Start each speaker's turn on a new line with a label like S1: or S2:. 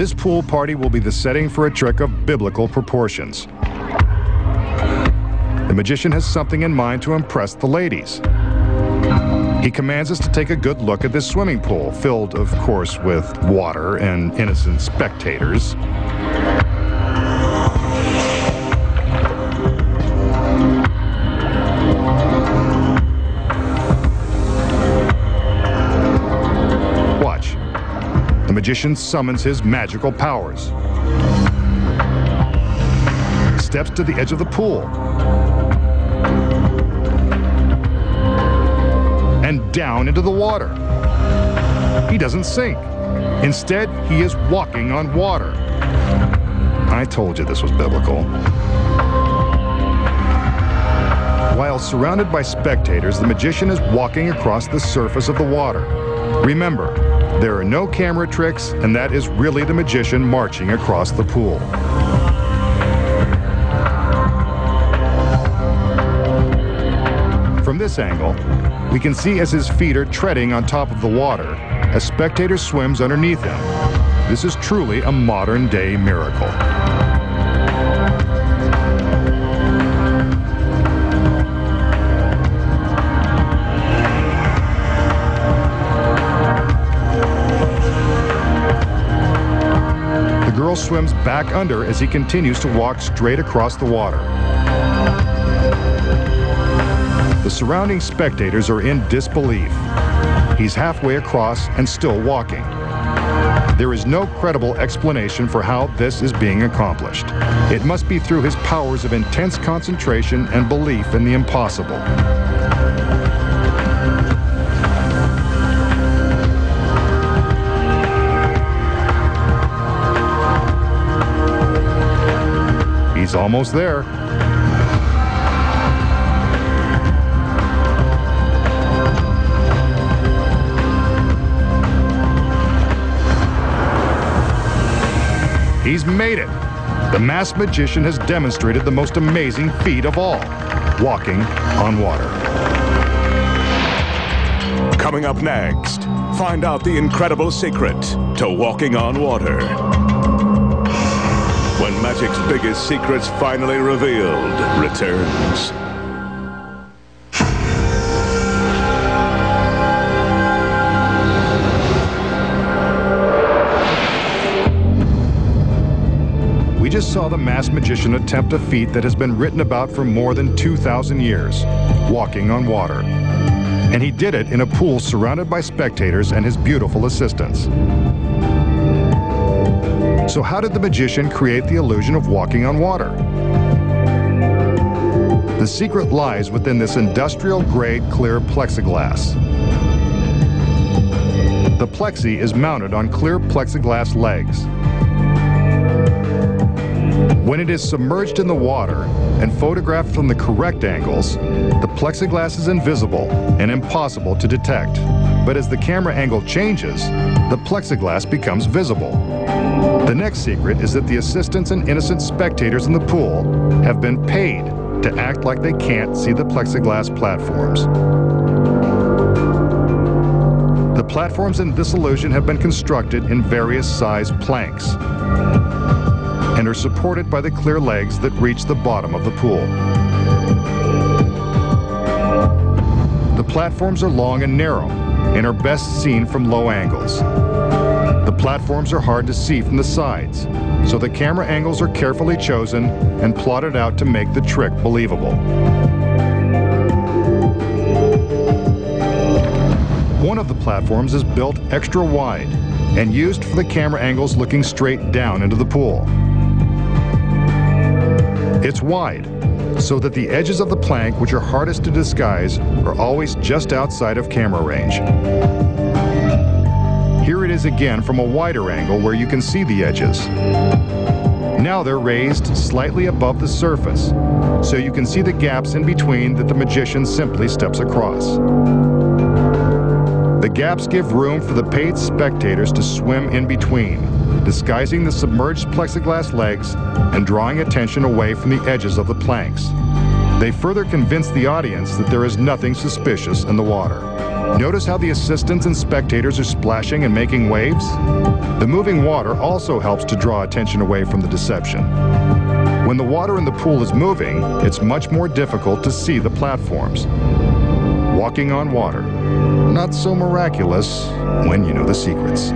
S1: This pool party will be the setting for a trick of biblical proportions. The magician has something in mind to impress the ladies. He commands us to take a good look at this swimming pool, filled, of course, with water and innocent spectators. Watch. The magician summons his magical powers. Steps to the edge of the pool. And down into the water. He doesn't sink. Instead, he is walking on water. I told you this was biblical. While surrounded by spectators, the magician is walking across the surface of the water. Remember, there are no camera tricks, and that is really the magician marching across the pool. From this angle, we can see as his feet are treading on top of the water, a spectator swims underneath him. This is truly a modern-day miracle. The girl swims back under as he continues to walk straight across the water. The surrounding spectators are in disbelief. He's halfway across and still walking. There is no credible explanation for how this is being accomplished. It must be through his powers of intense concentration and belief in the impossible. He's almost there. He's made it. The masked magician has demonstrated the most amazing feat of all, walking on water.
S2: Coming up next, find out the incredible secret to walking on water. When magic's biggest secrets finally revealed returns.
S1: We just saw the masked magician attempt a feat that has been written about for more than 2,000 years, walking on water. And he did it in a pool surrounded by spectators and his beautiful assistants. So how did the magician create the illusion of walking on water? The secret lies within this industrial-grade clear plexiglass. The plexi is mounted on clear plexiglass legs. When it is submerged in the water and photographed from the correct angles, the plexiglass is invisible and impossible to detect. But as the camera angle changes, the plexiglass becomes visible. The next secret is that the assistants and innocent spectators in the pool have been paid to act like they can't see the plexiglass platforms. The platforms in this illusion have been constructed in various size planks and are supported by the clear legs that reach the bottom of the pool. The platforms are long and narrow and are best seen from low angles. The platforms are hard to see from the sides, so the camera angles are carefully chosen and plotted out to make the trick believable. One of the platforms is built extra wide and used for the camera angles looking straight down into the pool. It's wide, so that the edges of the plank, which are hardest to disguise, are always just outside of camera range. Here it is again from a wider angle where you can see the edges. Now they're raised slightly above the surface, so you can see the gaps in between that the magician simply steps across. The gaps give room for the paid spectators to swim in between, disguising the submerged plexiglass legs and drawing attention away from the edges of the planks. They further convince the audience that there is nothing suspicious in the water. Notice how the assistants and spectators are splashing and making waves? The moving water also helps to draw attention away from the deception. When the water in the pool is moving, it's much more difficult to see the platforms. Walking on water. Not so miraculous when you know the secrets.